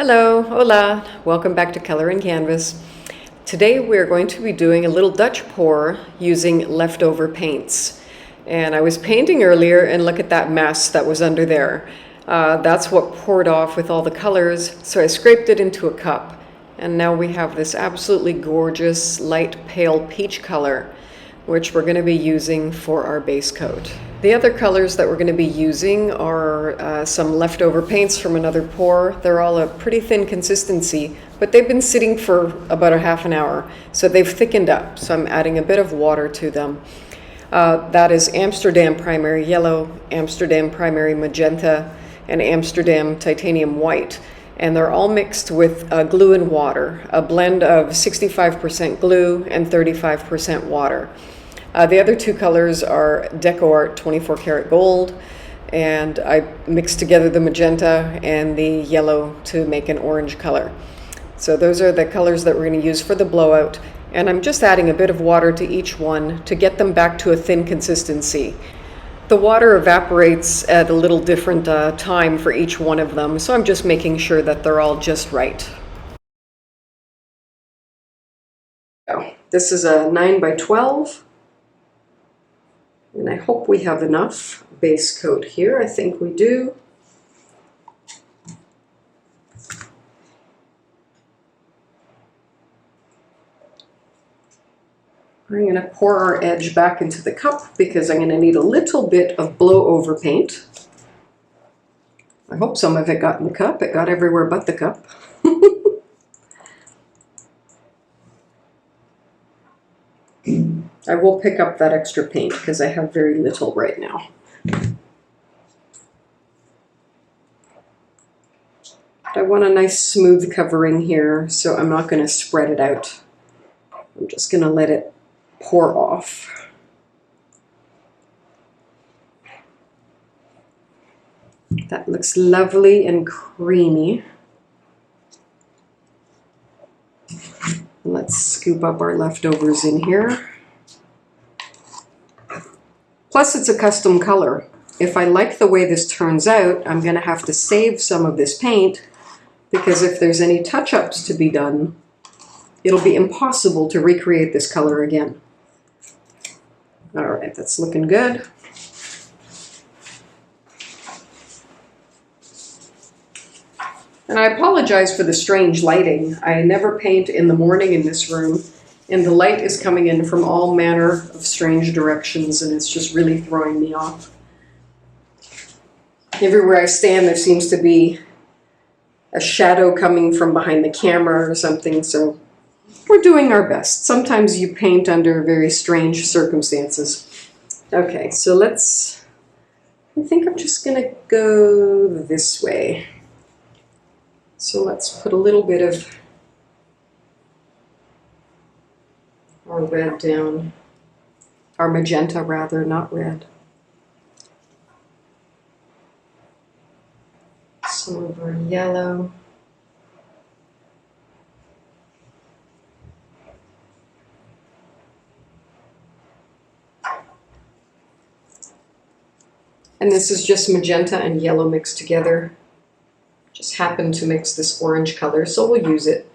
Hello, hola, welcome back to Color and Canvas. Today we're going to be doing a little Dutch pour using leftover paints. And I was painting earlier and look at that mess that was under there. That's what poured off with all the colors, so I scraped it into a cup. And now we have this absolutely gorgeous light pale peach color, which we're going to be using for our base coat. The other colors that we're going to be using are some leftover paints from another pour. They're all a pretty thin consistency, but they've been sitting for about a half an hour, so they've thickened up. So I'm adding a bit of water to them. That is Amsterdam Primary Yellow, Amsterdam Primary Magenta, and Amsterdam Titanium White. And they're all mixed with glue and water, a blend of 65% glue and 35% water. The other two colors are Deco Art 24 karat gold, and I mixed together the magenta and the yellow to make an orange color. So those are the colors that we're going to use for the blowout, and I'm just adding a bit of water to each one to get them back to a thin consistency. The water evaporates at a little different time for each one of them, so I'm just making sure that they're all just right. This is a 9 by 12. And I hope we have enough base coat here. I think we do. I'm going to pour our edge back into the cup because I'm going to need a little bit of blow over paint. I hope some of it got in the cup. It got everywhere but the cup. I will pick up that extra paint because I have very little right now. I want a nice smooth covering here, so I'm not going to spread it out. I'm just going to let it pour off. That looks lovely and creamy. Let's scoop up our leftovers in here. Plus, it's a custom color. If I like the way this turns out, I'm going to have to save some of this paint because if there's any touch-ups to be done, it'll be impossible to recreate this color again. All right, that's looking good. And I apologize for the strange lighting. I never paint in the morning in this room, and the light is coming in from all manner of strange directions, and it's just really throwing me off. Everywhere I stand, there seems to be a shadow coming from behind the camera or something, so we're doing our best. Sometimes you paint under very strange circumstances. Okay, so I think I'm just gonna go this way. So let's put a little bit of our red down, our magenta rather, not red. Some of our yellow. And this is just magenta and yellow mixed together. Just happened to mix this orange color, so we'll use it.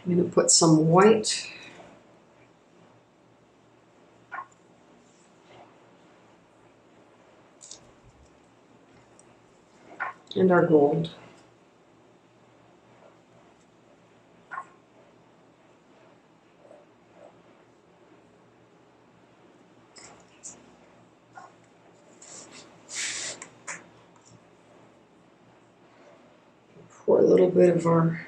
I'm going to put some white. And our gold. Pour a little bit of our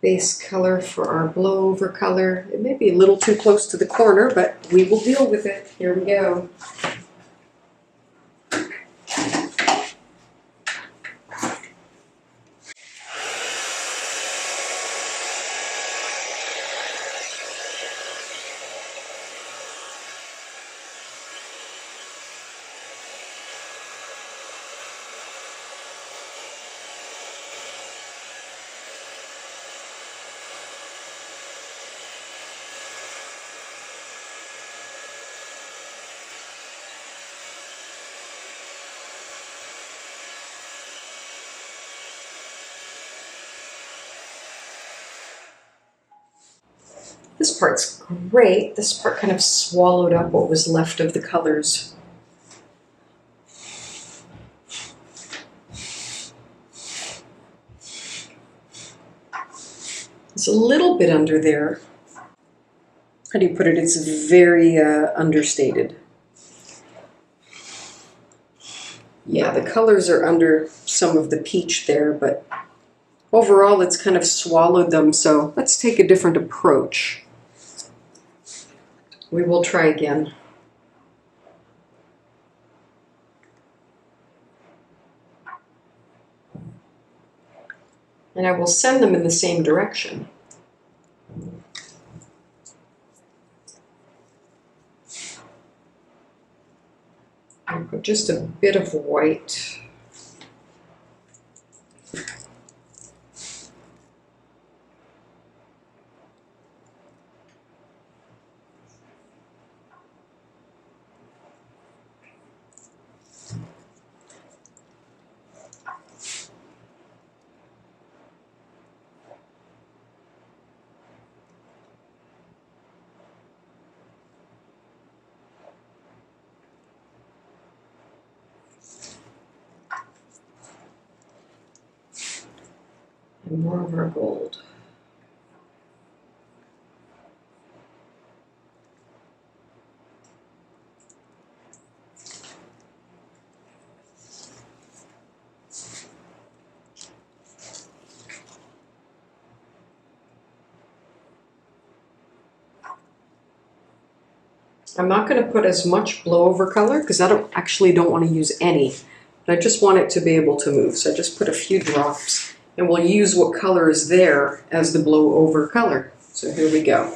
base color for our blow-over color. It may be a little too close to the corner, but we will deal with it. Here we go. This part's great. This part kind of swallowed up what was left of the colors. It's a little bit under there. How do you put it? It's very understated. Yeah, the colors are under some of the peach there, but overall it's kind of swallowed them, so let's take a different approach. We will try again. And I will send them in the same direction. I'll put just a bit of white. And more of our gold. I'm not going to put as much blow-over color because I don't want to use any. But I just want it to be able to move. So I just put a few drops, and we'll use what color is there as the blow-over color. So here we go.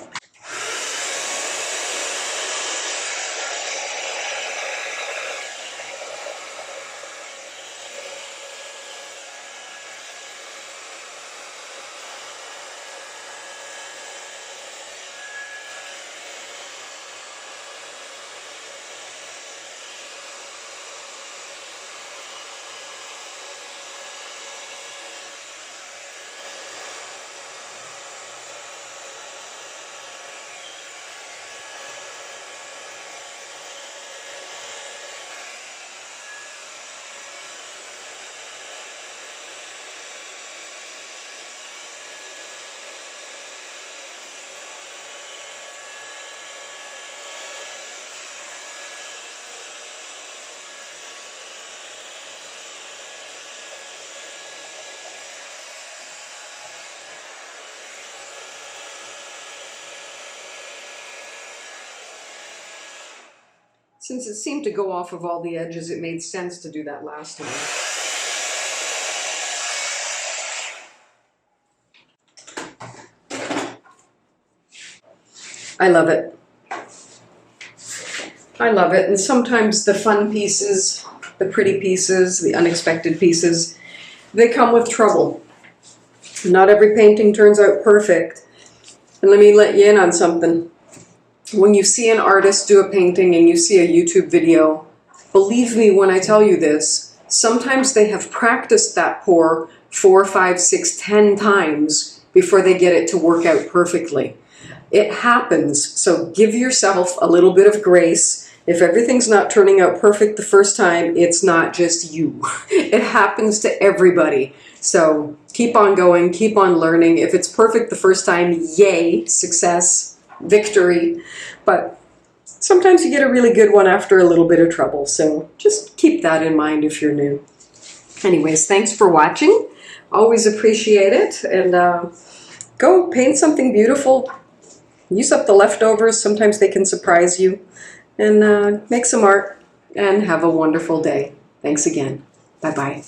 Since it seemed to go off of all the edges, it made sense to do that last time. I love it. I love it. And sometimes the fun pieces, the pretty pieces, the unexpected pieces, they come with trouble. Not every painting turns out perfect. And let me let you in on something. When you see an artist do a painting and you see a YouTube video, believe me when I tell you this, sometimes they have practiced that pour 4, 5, 6, 10 times before they get it to work out perfectly. It happens, so give yourself a little bit of grace. If everything's not turning out perfect the first time, it's not just you. It happens to everybody. So keep on going, keep on learning. If it's perfect the first time, yay, success. Victory, but sometimes you get a really good one after a little bit of trouble, so just keep that in mind if you're new. Anyways, thanks for watching. Always appreciate it, and go paint something beautiful. Use up the leftovers. Sometimes they can surprise you, and make some art, and have a wonderful day. Thanks again. Bye-bye.